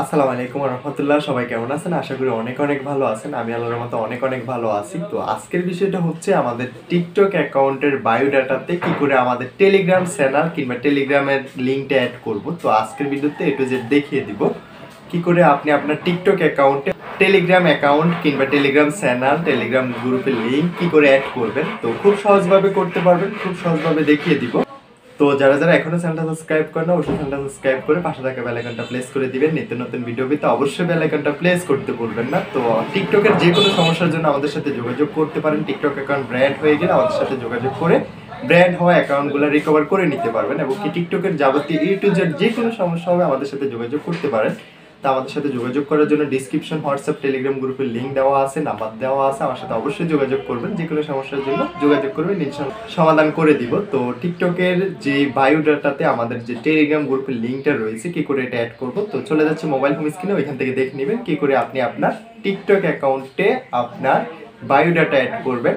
আসসালামু আলাইকুম রহমতুল্লাহ। সবাই কেমন আছেন? আশা করি অনেক অনেক ভালো আছেন। আমি আল্লাহর মতো অনেক অনেক ভালো আছি। তো আজকের বিষয়টা হচ্ছে আমাদের টিকটক অ্যাকাউন্টের বায়োডাটাতে কি করে আমাদের টেলিগ্রাম চ্যানেল কিংবা টেলিগ্রামের লিঙ্কটা অ্যাড করব। তো আজকের ভিডিওতে একটু যে দেখিয়ে দিব কি করে আপনি আপনার টিকটক অ্যাকাউন্টে টেলিগ্রাম অ্যাকাউন্ট কিংবা টেলিগ্রাম চ্যানেল টেলিগ্রাম গ্রুপের লিঙ্ক কি করে অ্যাড করবেন। তো খুব সহজভাবে করতে পারবেন, খুব সহজভাবে দেখিয়ে দিব। তো যারা যারা এখনো চ্যানেলটা সাবস্ক্রাইব করেন না, অবশ্যই চ্যানেলটা সাবস্ক্রাইব করে পাশে থাকা বেল আইকনটা প্রেস করে দিবেন। নিত্য নতুন ভিডিও পেতে অবশ্যই বেল আইকনটা প্রেস করতে ভুলবেন না। তো টিকটকের যে কোনো সমস্যার জন্য আমাদের সাথে যোগাযোগ করতে পারেন। টিকটক অ্যাকাউন্ট ব্র্যান্ড হয়ে গেলে আমাদের সাথে যোগাযোগ করে ব্র্যান্ড হওয়া অ্যাকাউন্টগুলো রিকভার করে নিতে পারবেন, এবং কি টিকটকের যাবতীয় A to Z যে কোনো সমস্যা হবে আমাদের সাথে যোগাযোগ করতে পারেন। তা আমাদের সাথে যোগাযোগ করার জন্য ডিসক্রিপশন হোয়াটসঅ্যাপ টেলিগ্রাম গ্রুপের লিঙ্ক দেওয়া আছে, নাম্বার দেওয়া আছে। আমার সাথে অবশ্যই যোগাযোগ করবেন, যে কোনো সমস্যার জন্য যোগাযোগ করবেন, ইনশাআল্লাহ সমাধান করে দিব। তো টিকটকের যে বায়োডাটাতে আমাদের যে টেলিগ্রাম গ্রুপের লিঙ্কটা রয়েছে কি করে এটা অ্যাড করব, তো চলে যাচ্ছে মোবাইল হোম স্ক্রিনে, ওইখান থেকে দেখে নেবেন কি করে আপনি আপনার টিকটক অ্যাকাউন্টে আপনার বায়োডাটা অ্যাড করবেন।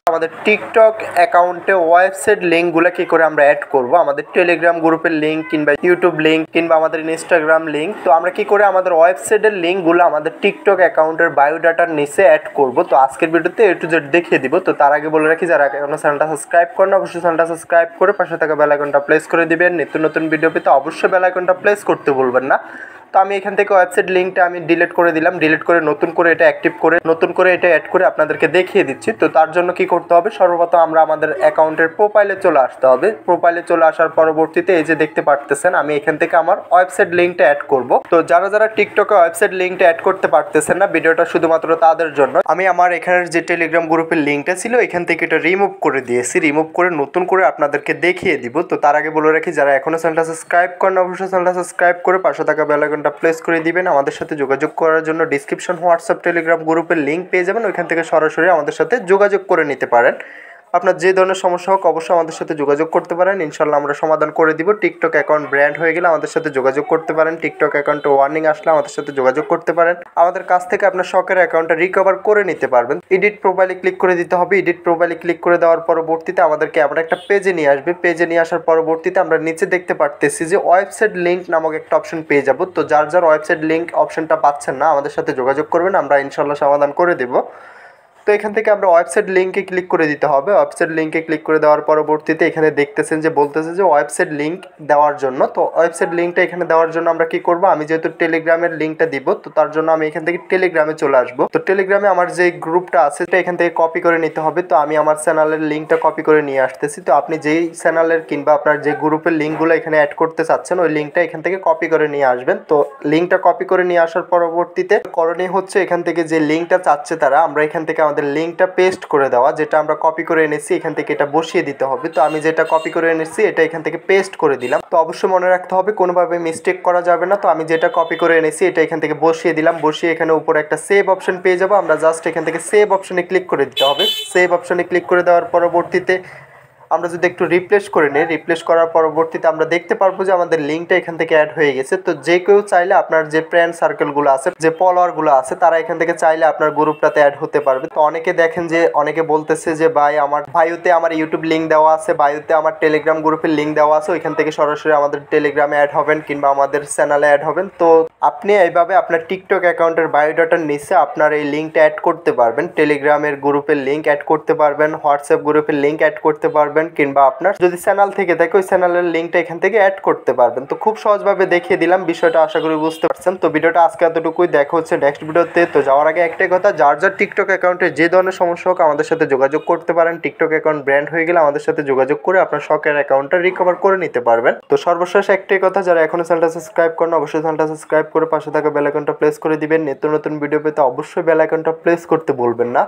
আমাদের টিকটক অ্যাকাউন্টে ওয়েবসাইট লিঙ্কগুলো কি করে আমরা অ্যাড করব, আমাদের টেলিগ্রাম গ্রুপের লিঙ্ক কিংবা ইউটিউব লিঙ্ক কিংবা আমাদের ইনস্টাগ্রাম লিঙ্ক, তো আমরা কি করে আমাদের ওয়েবসাইটের লিঙ্কগুলো আমাদের টিকটক অ্যাকাউন্টের বায়োডাটার নিচে অ্যাড করব। তো আজকের ভিডিওতে A to Z দেখিয়ে দিব। তো তার আগে বলে রাখি, যারা এখনো চ্যানেলটা সাবস্ক্রাইব করেন অবশ্যই চ্যানেলটা সাবস্ক্রাইব করে পাশে থাকা বেল আইকনটা প্রেস করে দিবেন। নিত্য নতুন ভিডিও পেতে অবশ্যই বেল আইকনটা প্রেস করতে ভুলবেন না। তো আমি এখান থেকে ওয়েবসাইট লিঙ্কটা আমি ডিলিট করে দিলাম, ডিলিট করে নতুন করে এটা অ্যাক্টিভ করে নতুন করে এটা অ্যাড করে আপনাদেরকে দেখিয়ে দিচ্ছি। তো তার জন্য কি করতে হবে, সর্বপ্রথম আমরা আমাদের অ্যাকাউন্টের প্রোফাইলে চলে আসতে হবে। প্রোফাইলে চলে আসার পরবর্তীতে এই যে দেখতে পারতেছেন আমি এখান থেকে আমার ওয়েবসাইট লিঙ্কটা অ্যাড করব। তো যারা যারা টিকটকে ওয়েবসাইট লিঙ্কটা অ্যাড করতে পারতেছেন না, ভিডিওটা শুধুমাত্র তাদের জন্য। আমি আমার এখানের যে টেলিগ্রাম গ্রুপের লিঙ্কটা ছিল এখান থেকে এটা রিমুভ করে দিয়েছি, রিমুভ করে নতুন করে আপনাদেরকে দেখিয়ে দিব। তো তার আগে বলে রাখি, যারা এখনো চ্যানেলটা সাবস্ক্রাইব করেন অবশ্যই চ্যানেলটা সাবস্ক্রাইব করে পাশে থাকা বেল আইকনটা প্রেস করে দিবেন। আমাদের সাথে যোগাযোগ করার জন্য ডিসক্রিপশন হোয়াটসঅ্যাপ টেলিগ্রাম গ্রুপের লিঙ্ক পেয়ে যাবেন, ওইখান থেকে সরাসরি আমাদের সাথে যোগাযোগ করে নিতে পারেন। আপনার যে ধরনের সমস্যা হোক অবশ্যই আমাদের সাথে যোগাযোগ করতে পারেন, ইনশাল্লাহ আমরা সমাধান করে দিব। টিকটক অ্যাকাউন্ট ব্র্যান্ড হয়ে গেলে আমাদের সাথে যোগাযোগ করতে পারেন, টিকটক অ্যাকাউন্টে ওয়ার্নিং আসলে আমাদের সাথে যোগাযোগ করতে পারেন। আমাদের কাছ থেকে আপনার শখের অ্যাকাউন্টটা রিকভার করে নিতে পারবেন। এডিট প্রোফাইলে ক্লিক করে দিতে হবে। এডিট প্রোফাইলে ক্লিক করে দেওয়ার পরবর্তীতে আমাদেরকে আমরা একটা পেজে নিয়ে আসবে। পেজে নিয়ে আসার পরবর্তীতে আমরা নিচে দেখতে পারতেছি যে ওয়েবসাইট লিঙ্ক নামক একটা অপশন পেয়ে যাব। তো যার যার ওয়েবসাইট লিঙ্ক অপশনটা পাচ্ছেন না আমাদের সাথে যোগাযোগ করবেন, আমরা ইনশাল্লাহ সমাধান করে দেব। তো এখান থেকে আমরা ওয়েবসাইট লিঙ্কে ক্লিক করে দিতে হবে। ওয়েবসাইট লিঙ্কে ক্লিক করে দেওয়ার পরবর্তীতে এখানে দেখতেছেন যে বলতেছে যে ওয়েবসাইট লিঙ্ক দেওয়ার জন্য। তো ওয়েবসাইট লিঙ্কটা এখানে দেওয়ার জন্য আমরা কি করব, আমি যেহেতু টেলিগ্রামের লিঙ্কটা দিব তো তার জন্য আমি এখান থেকে টেলিগ্রামে চলে আসব। তো টেলিগ্রামে আমার যে গ্রুপটা আছে সেটা এখান থেকে কপি করে নিতে হবে। তো আমি আমার চ্যানেলের লিঙ্কটা কপি করে নিয়ে আসতেছি। তো আপনি যেই চ্যানেলের কিংবা আপনার যে গ্রুপের লিঙ্কগুলো এখানে অ্যাড করতে চাচ্ছেন ওই লিঙ্কটা এখান থেকে কপি করে নিয়ে আসবেন। তো লিঙ্কটা কপি করে নিয়ে আসার পরবর্তীতে করণীয় হচ্ছে এখান থেকে যে লিঙ্কটা চাচ্ছে তারা, আমরা এখান থেকে আমাদের লিঙ্কটা পেস্ট করে দেওয়া, যেটা আমরা কপি করে এনেছি এখান থেকে এটা বসিয়ে দিতে হবে। তো আমি যেটা কপি করে এনেছি এটা এখান থেকে পেস্ট করে দিলাম। তো অবশ্যই মনে রাখতে হবে কোনোভাবে মিস্টেক করা যাবে না। তো আমি যেটা কপি করে এনেছি এটা এখান থেকে বসিয়ে দিলাম, বসিয়ে এখানে উপরে একটা সেভ অপশন পেয়ে যাবো। আমরা জাস্ট এখান থেকে সেভ অপশনে ক্লিক করে দিতে হবে। সেভ অপশনে ক্লিক করে দেওয়ার পরবর্তীতে আমরা যদি একটু রিপ্লেস করে নিই, রিপ্লেস করার পরবর্তীতে আমরা দেখতে পারবো যে আমাদের লিঙ্কটা এখান থেকে অ্যাড হয়ে গেছে। তো যে কেউ চাইলে আপনার যে ফ্রেন্ড সার্কেলগুলো আছে, যে ফলোয়ারগুলো আছে, তারা এখান থেকে চাইলে আপনার গ্রুপটাতে অ্যাড হতে পারবে। তো অনেকে দেখেন যে অনেকে বলতেছে যে ভাই আমার বায়োতে আমার ইউটিউব লিঙ্ক দেওয়া আছে, বায়োতে আমার টেলিগ্রাম গ্রুপের লিঙ্ক দেওয়া আছে, ওইখান থেকে সরাসরি আমাদের টেলিগ্রামে অ্যাড হবেন কিংবা আমাদের চ্যানেলে অ্যাড হবেন। তো আপনি এইভাবে আপনার টিকটক অ্যাকাউন্টের বায়োডাটার নিচে আপনার এই লিঙ্কটা অ্যাড করতে পারবেন, টেলিগ্রামের গ্রুপের লিঙ্ক অ্যাড করতে পারবেন, হোয়াটসঅ্যাপ গ্রুপের লিঙ্ক অ্যাড করতে পারবেন, কিংবা আপনার যদি চ্যানেল থেকে থাকে ওই চ্যানেলের লিঙ্কটা এখান থেকে অ্যাড করতে পারবেন। তো খুব সহজভাবে দেখিয়ে দিলাম, বিষয়টা আশা করি বুঝতে পারছেন। তো ভিডিওটা আজকে এতটুকুই, দেখা হচ্ছে নেক্সট ভিডিওতে। তো যাওয়ার আগে একটাই কথা, যার যার টিকটক অ্যাকাউন্টে যে ধরনের সমস্যা হোক আমাদের সাথে যোগাযোগ করতে পারেন। টিকটক অ্যাকাউন্ট ব্র্যান্ড হয়ে গেলে আমাদের সাথে যোগাযোগ করে আপনার শখের অ্যাকাউন্টটা রিকভার করে নিতে পারবেন। তো সর্বশেষ একটাই কথা, যারা এখনো চ্যানেলটা সাবস্ক্রাইব করেন অবশ্যই চ্যানেলটা সাবস্ক্রাইব করে পাশে থাকা বেল আইকনটা প্রেস করে দিবেন। নিত্য নতুন ভিডিও পেতে অবশ্যই বেল আইকনটা প্রেস করতে ভুলবেন না।